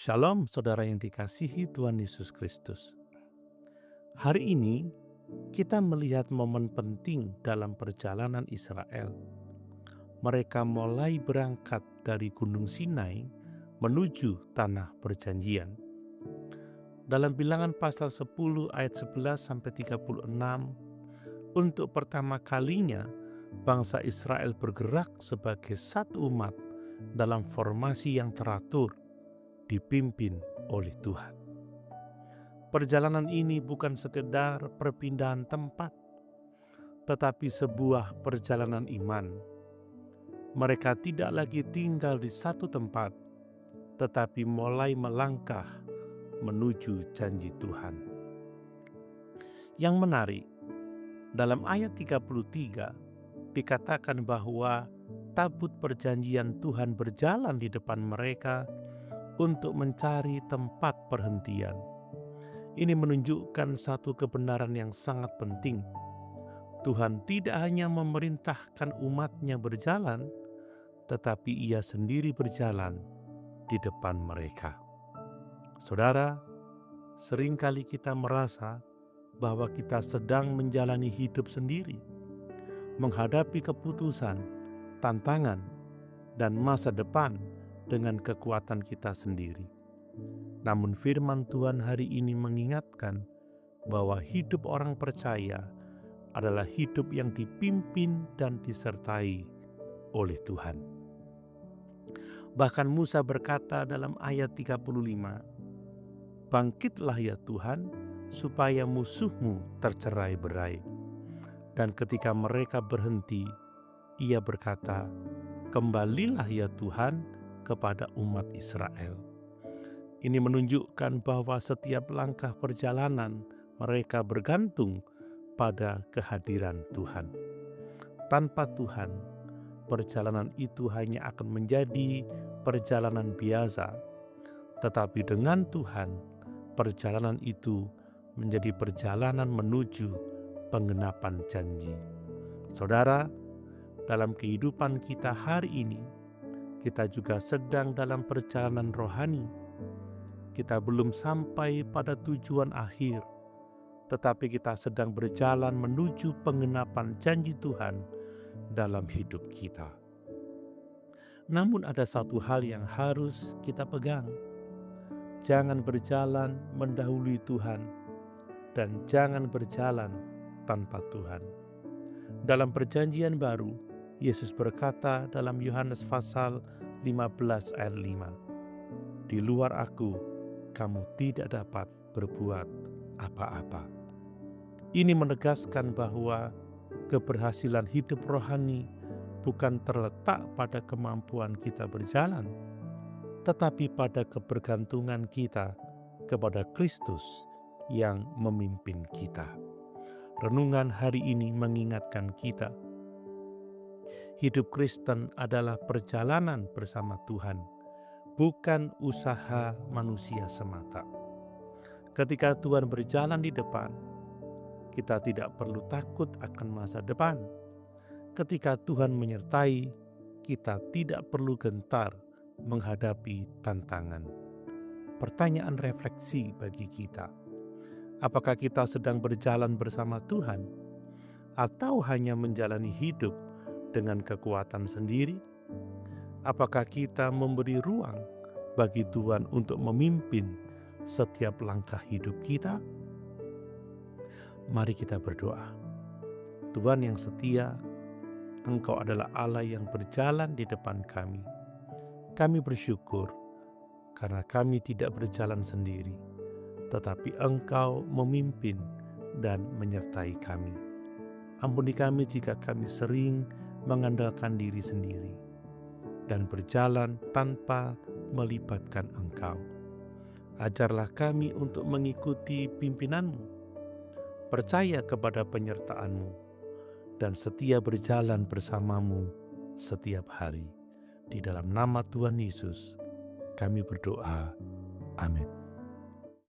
Shalom saudara yang dikasihi Tuhan Yesus Kristus. Hari ini kita melihat momen penting dalam perjalanan Israel. Mereka mulai berangkat dari Gunung Sinai menuju Tanah Perjanjian. Dalam Bilangan pasal 10 ayat 11-36, untuk pertama kalinya bangsa Israel bergerak sebagai satu umat dalam formasi yang teratur, dipimpin oleh Tuhan. Perjalanan ini bukan sekedar perpindahan tempat, tetapi sebuah perjalanan iman. Mereka tidak lagi tinggal di satu tempat, tetapi mulai melangkah menuju janji Tuhan. Yang menarik, dalam ayat 33 dikatakan bahwa tabut perjanjian Tuhan berjalan di depan mereka untuk mencari tempat perhentian. Ini menunjukkan satu kebenaran yang sangat penting. Tuhan tidak hanya memerintahkan umatnya berjalan, tetapi Ia sendiri berjalan di depan mereka. Saudara, seringkali kita merasa bahwa kita sedang menjalani hidup sendiri, menghadapi keputusan, tantangan, dan masa depan dengan kekuatan kita sendiri. Namun firman Tuhan hari ini mengingatkan bahwa hidup orang percaya adalah hidup yang dipimpin dan disertai oleh Tuhan. Bahkan Musa berkata dalam ayat 35, "Bangkitlah ya Tuhan, supaya musuhmu tercerai-berai." Dan ketika mereka berhenti, ia berkata, "Kembalilah ya Tuhan kepada umat Israel." Ini menunjukkan bahwa setiap langkah perjalanan mereka bergantung pada kehadiran Tuhan. Tanpa Tuhan, perjalanan itu hanya akan menjadi perjalanan biasa. Tetapi dengan Tuhan, perjalanan itu menjadi perjalanan menuju penggenapan janji. Saudara, dalam kehidupan kita hari ini, kita juga sedang dalam perjalanan rohani. Kita belum sampai pada tujuan akhir, tetapi kita sedang berjalan menuju penggenapan janji Tuhan dalam hidup kita. Namun ada satu hal yang harus kita pegang. Jangan berjalan mendahului Tuhan dan jangan berjalan tanpa Tuhan. Dalam perjanjian baru, Yesus berkata dalam Yohanes pasal 15 ayat 5, "Di luar Aku, kamu tidak dapat berbuat apa-apa." Ini menegaskan bahwa keberhasilan hidup rohani bukan terletak pada kemampuan kita berjalan, tetapi pada kebergantungan kita kepada Kristus yang memimpin kita. Renungan hari ini mengingatkan kita, hidup Kristen adalah perjalanan bersama Tuhan, bukan usaha manusia semata. Ketika Tuhan berjalan di depan, kita tidak perlu takut akan masa depan. Ketika Tuhan menyertai, kita tidak perlu gentar menghadapi tantangan. Pertanyaan refleksi bagi kita, apakah kita sedang berjalan bersama Tuhan atau hanya menjalani hidup dengan kekuatan sendiri? Apakah kita memberi ruang bagi Tuhan untuk memimpin setiap langkah hidup kita? Mari kita berdoa. Tuhan yang setia, Engkau adalah Allah yang berjalan di depan kami. Kami bersyukur karena kami tidak berjalan sendiri, tetapi Engkau memimpin dan menyertai kami. Ampuni kami jika kami sering mengandalkan diri sendiri dan berjalan tanpa melibatkan Engkau. Ajarlah kami untuk mengikuti pimpinan-Mu, percaya kepada penyertaan-Mu, dan setia berjalan bersama-Mu setiap hari. Di dalam nama Tuhan Yesus, kami berdoa. Amin.